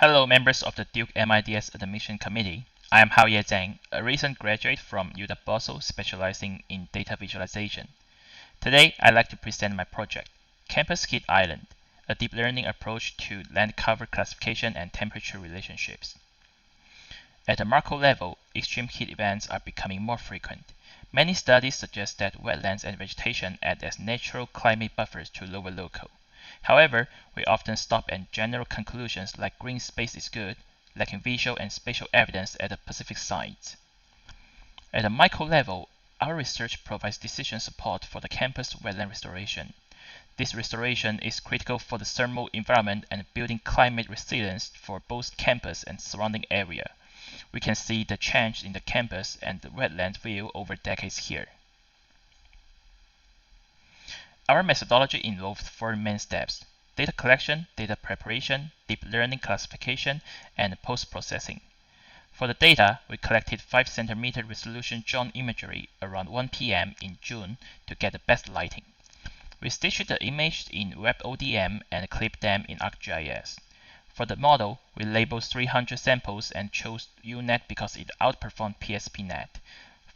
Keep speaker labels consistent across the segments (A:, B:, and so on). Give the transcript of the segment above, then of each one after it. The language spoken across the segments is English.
A: Hello, members of the Duke MIDS Admission Committee. I am Haoye Zhang, a recent graduate from UW Basel specializing in data visualization. Today, I'd like to present my project, Campus Heat Island, a deep learning approach to land cover classification and temperature relationships. At a macro level, extreme heat events are becoming more frequent. Many studies suggest that wetlands and vegetation act as natural climate buffers to lower local. However, we often stop at general conclusions like green space is good, lacking visual and spatial evidence at the specific sites. At a micro level, our research provides decision support for the campus wetland restoration. This restoration is critical for the thermal environment and building climate resilience for both campus and surrounding area. We can see the change in the campus and the wetland view over decades here. Our methodology involved 4 main steps: data collection, data preparation, deep learning classification, and post-processing. For the data, we collected 5 cm resolution drone imagery around 1 p.m. in June to get the best lighting. We stitched the image in WebODM and clipped them in ArcGIS. For the model, we labeled 300 samples and chose UNet because it outperformed PSPNet.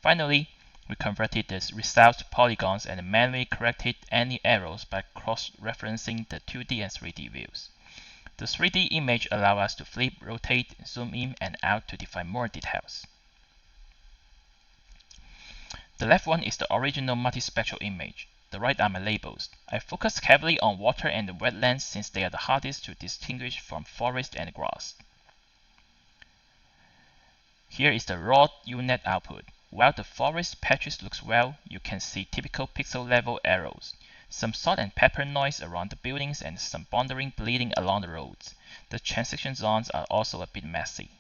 A: Finally, we converted the results to polygons and manually corrected any errors by cross-referencing the 2D and 3D views. The 3D image allows us to flip, rotate, zoom in and out to define more details. The left one is the original multispectral image. The right are my labels. I focused heavily on water and wetlands since they are the hardest to distinguish from forest and grass. Here is the raw UNet output. While the forest patches looks well, you can see typical pixel level errors, some salt and pepper noise around the buildings and some boundary bleeding along the roads. The transition zones are also a bit messy.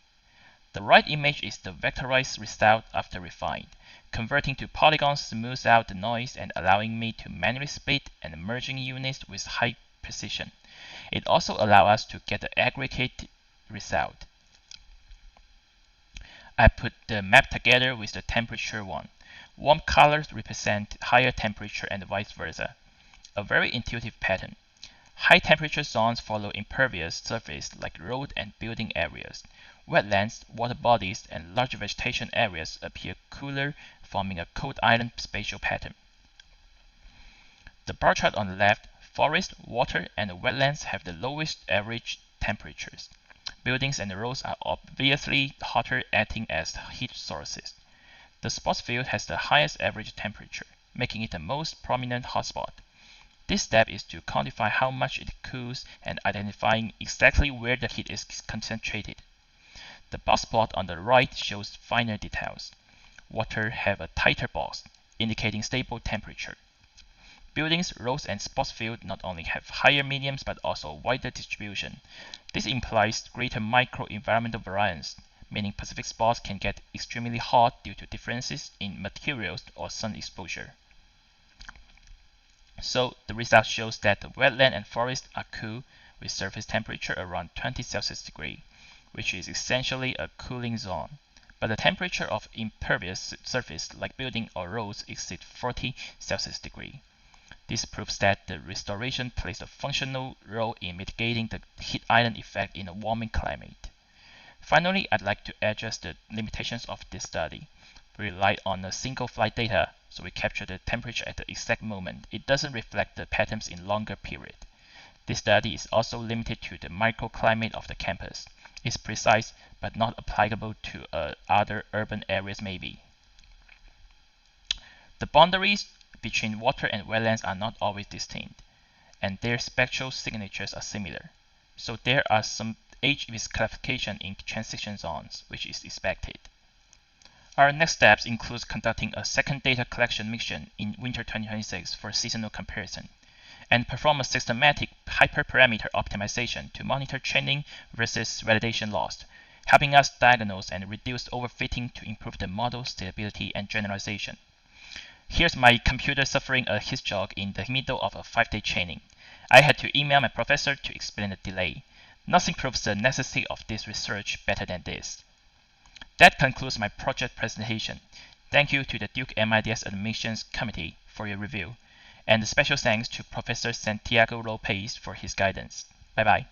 A: The right image is the vectorized result after refined. Converting to polygons smooths out the noise and allowing me to manually split and merging units with high precision. It also allows us to get the aggregate result. I put the map together with the temperature one. Warm colors represent higher temperature and vice versa. A very intuitive pattern. High temperature zones follow impervious surface like road and building areas. Wetlands, water bodies, and large vegetation areas appear cooler, forming a cold island spatial pattern. The bar chart on the left, forest, water, and wetlands have the lowest average temperatures. Buildings and roads are obviously hotter, acting as heat sources. The sports field has the highest average temperature, making it the most prominent hotspot. This step is to quantify how much it cools and identifying exactly where the heat is concentrated. The box plot on the right shows finer details. Water have a tighter box, indicating stable temperature. Buildings, roads, and sports fields not only have higher mediums but also wider distribution. This implies greater micro-environmental variance, meaning Pacific spots can get extremely hot due to differences in materials or sun exposure. So the result shows that the wetland and forest are cool with surface temperature around 20 Celsius degree, which is essentially a cooling zone. But the temperature of impervious surface like building or roads exceeds 40 Celsius degree. This proves that the restoration plays a functional role in mitigating the heat island effect in a warming climate. Finally, I'd like to address the limitations of this study. We relied on a single flight data, so we capture the temperature at the exact moment. It doesn't reflect the patterns in longer period. This study is also limited to the microclimate of the campus. It's precise, but not applicable to other urban areas maybe. The boundaries between water and wetlands are not always distinct, and their spectral signatures are similar. So there are some age misclassification in transition zones, which is expected. Our next steps include conducting a second data collection mission in winter 2026 for seasonal comparison, and perform a systematic hyperparameter optimization to monitor training versus validation loss, helping us diagnose and reduce overfitting to improve the model stability and generalization. Here's my computer suffering a heat shock in the middle of a 5-day training. I had to email my professor to explain the delay. Nothing proves the necessity of this research better than this. That concludes my project presentation. Thank you to the Duke MIDS Admissions Committee for your review, and special thanks to Professor Santiago Lopez for his guidance. Bye-bye.